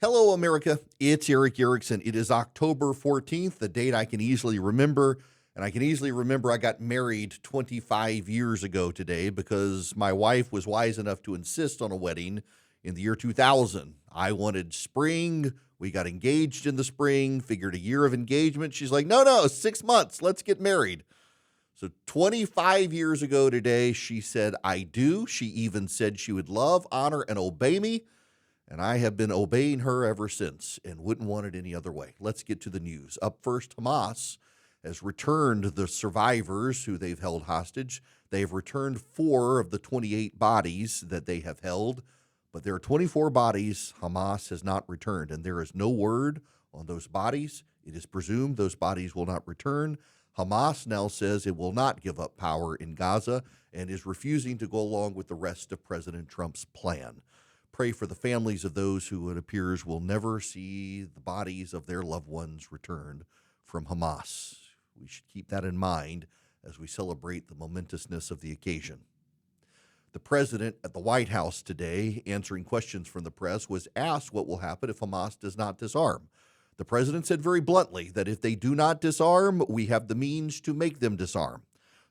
Hello, America. It's Erick Erickson. It is October 14th, the date I can easily remember. And I can easily remember I got married 25 years ago today because my wife was wise enough to insist on a wedding in the year 2000. I wanted spring. We got engaged in the spring, figured a year of engagement. She's like, no, 6 months. Let's get married. So 25 years ago today, she said, I do. She even said she would love, honor, and obey me. And I have been obeying her ever since and wouldn't want it any other way. Let's get to the news. Up first, Hamas has returned the survivors who they've held hostage. They've returned 4 of the 28 bodies that they have held, but there are 24 bodies Hamas has not returned, and there is no word on those bodies. It is presumed those bodies will not return. Hamas now says it will not give up power in Gaza and is refusing to go along with the rest of President Trump's plan. Pray for the families of those who it appears will never see the bodies of their loved ones returned from Hamas. We should keep that in mind as we celebrate the momentousness of the occasion. The president at the White House today, answering questions from the press, was asked what will happen if Hamas does not disarm. The president said very bluntly that if they do not disarm, we have the means to make them disarm.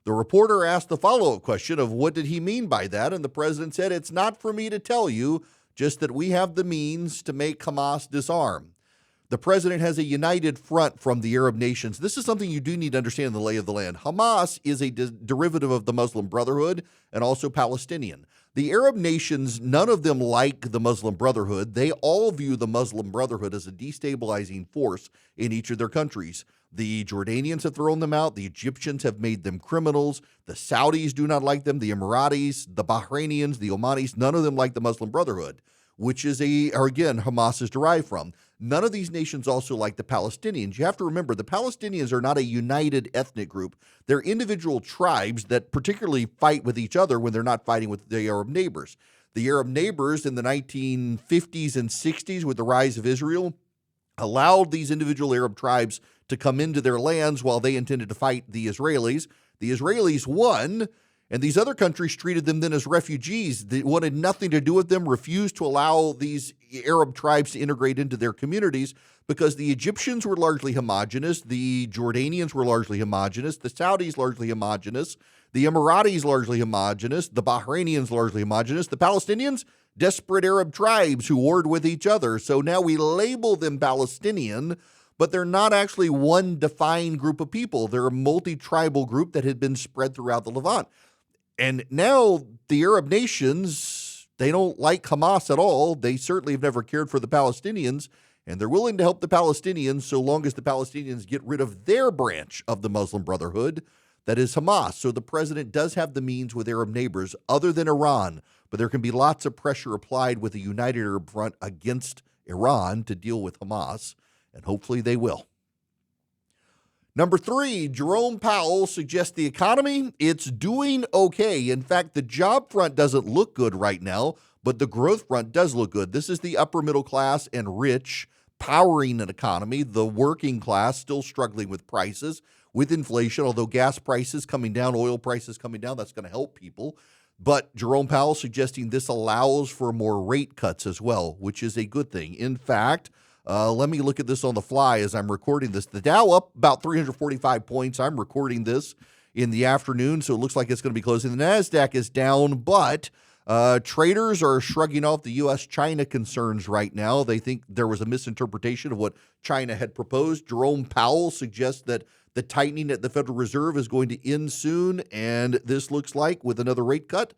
The reporter asked the follow-up question of what did he mean by that, and the president said, it's not for me to tell you, just that we have the means to make Hamas disarm. The president has a united front from the Arab nations. This is something you do need to understand in the lay of the land. Hamas is a derivative of the Muslim Brotherhood and also Palestinian. The Arab nations, none of them like the Muslim Brotherhood. They all view the Muslim Brotherhood as a destabilizing force in each of their countries. The Jordanians have thrown them out. The Egyptians have made them criminals. The Saudis do not like them. The Emiratis, the Bahrainians, the Omanis, none of them like the Muslim Brotherhood, which is again, Hamas is derived from. None of these nations also like the Palestinians. You have to remember, the Palestinians are not a united ethnic group. They're individual tribes that particularly fight with each other when they're not fighting with the Arab neighbors. The Arab neighbors in the 1950s and 60s with the rise of Israel allowed these individual Arab tribes to come into their lands while they intended to fight the Israelis. The Israelis won, and these other countries treated them then as refugees. They wanted nothing to do with them, refused to allow these Arab tribes to integrate into their communities because the Egyptians were largely homogenous, the Jordanians were largely homogenous, the Saudis largely homogenous, the Emiratis largely homogenous, the Bahrainians largely homogenous, the Palestinians, desperate Arab tribes who warred with each other. So now we label them Palestinian, but they're not actually one defined group of people. They're a multi-tribal group that had been spread throughout the Levant. And now the Arab nations, they don't like Hamas at all. They certainly have never cared for the Palestinians, and they're willing to help the Palestinians so long as the Palestinians get rid of their branch of the Muslim Brotherhood, that is Hamas. So the president does have the means with Arab neighbors other than Iran, but there can be lots of pressure applied with a united Arab front against Iran to deal with Hamas, and hopefully they will. Number 3, Jerome Powell suggests the economy, it's doing okay. In fact, the job front doesn't look good right now, but the growth front does look good. This is the upper middle class and rich powering an economy. The working class still struggling with prices, with inflation, although gas prices coming down, oil prices coming down, that's going to help people. But Jerome Powell suggesting this allows for more rate cuts as well, which is a good thing. In fact, let me look at this on the fly as I'm recording this. The Dow up about 345 points. I'm recording this in the afternoon, so it looks like it's going to be closing. The NASDAQ is down, but traders are shrugging off the U.S.-China concerns right now. They think there was a misinterpretation of what China had proposed. Jerome Powell suggests that the tightening at the Federal Reserve is going to end soon, and this looks like with another rate cut,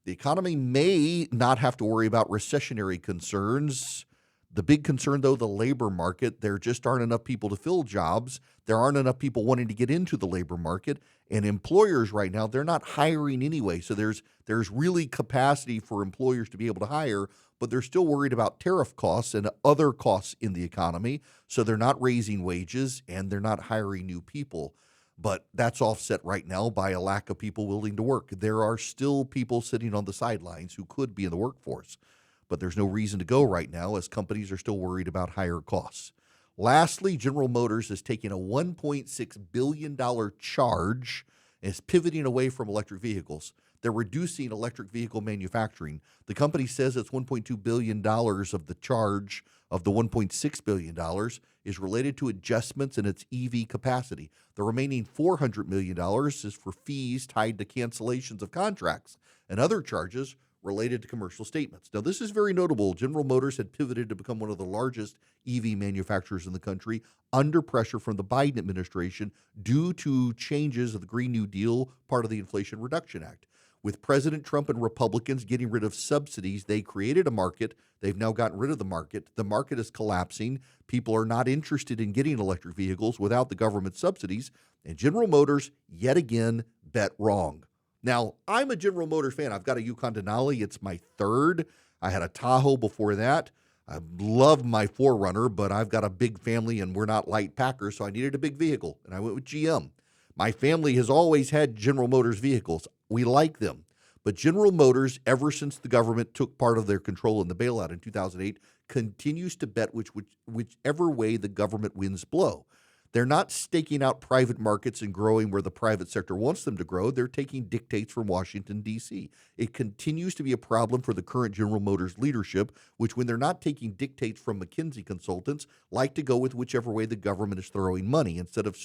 the economy may not have to worry about recessionary concerns. The big concern, though, the labor market, there just aren't enough people to fill jobs. There aren't enough people wanting to get into the labor market. And employers right now, they're not hiring anyway. So there's really capacity for employers to be able to hire, but they're still worried about tariff costs and other costs in the economy. So they're not raising wages and they're not hiring new people. But that's offset right now by a lack of people willing to work. There are still people sitting on the sidelines who could be in the workforce. But there's no reason to go right now as companies are still worried about higher costs. Lastly, General Motors is taking a $1.6 billion charge and is pivoting away from electric vehicles. they're reducing electric vehicle manufacturing. The company says it's $1.2 billion of the charge of the $1.6 billion is related to adjustments in its EV capacity. The remaining $400 million is for fees tied to cancellations of contracts and other charges related to commercial statements. Now, this is very notable. General Motors had pivoted to become one of the largest EV manufacturers in the country under pressure from the Biden administration due to changes of the Green New Deal, part of the Inflation Reduction Act. With President Trump and Republicans getting rid of subsidies, they created a market. They've now gotten rid of the market. The market is collapsing. People are not interested in getting electric vehicles without the government subsidies. And General Motors, yet again, bet wrong. Now, I'm a General Motors fan. I've got a Yukon Denali. It's my third. I had a Tahoe before that. I love my 4Runner, but I've got a big family and we're not light packers, so I needed a big vehicle, and I went with GM. My family has always had General Motors vehicles. We like them. But General Motors, ever since the government took part of their control in the bailout in 2008, continues to bet whichever way the government winds blow. They're not staking out private markets and growing where the private sector wants them to grow. They're taking dictates from Washington, D.C. It continues to be a problem for the current General Motors leadership, which, when they're not taking dictates from McKinsey consultants, like to go with whichever way the government is throwing money instead of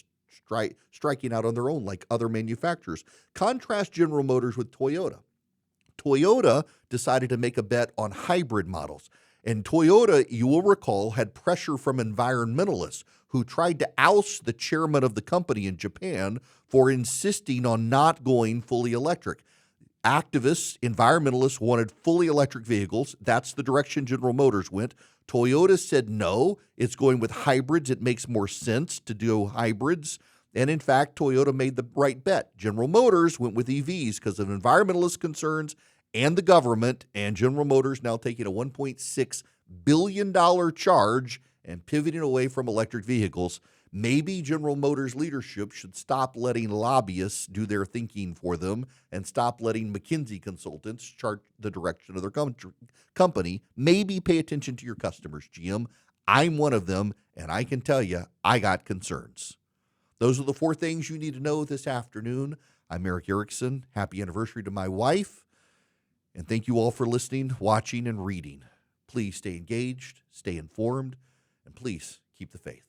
striking out on their own like other manufacturers. Contrast General Motors with Toyota. Toyota decided to make a bet on hybrid models. And Toyota, you will recall, had pressure from environmentalists who tried to oust the chairman of the company in Japan for insisting on not going fully electric. Activists, environmentalists wanted fully electric vehicles. That's the direction General Motors went. Toyota said no, it's going with hybrids. It makes more sense to do hybrids. And in fact, Toyota made the right bet. General Motors went with EVs because of environmentalist concerns and the government, and General Motors now taking a $1.6 billion charge and pivoting away from electric vehicles. Maybe General Motors leadership should stop letting lobbyists do their thinking for them and stop letting McKinsey consultants chart the direction of their company. Maybe pay attention to your customers, GM. I'm one of them, and I can tell you, I got concerns. Those are the 4 things you need to know this afternoon. I'm Erick Erickson. Happy anniversary to my wife. And thank you all for listening, watching, and reading. Please stay engaged, stay informed, and please keep the faith.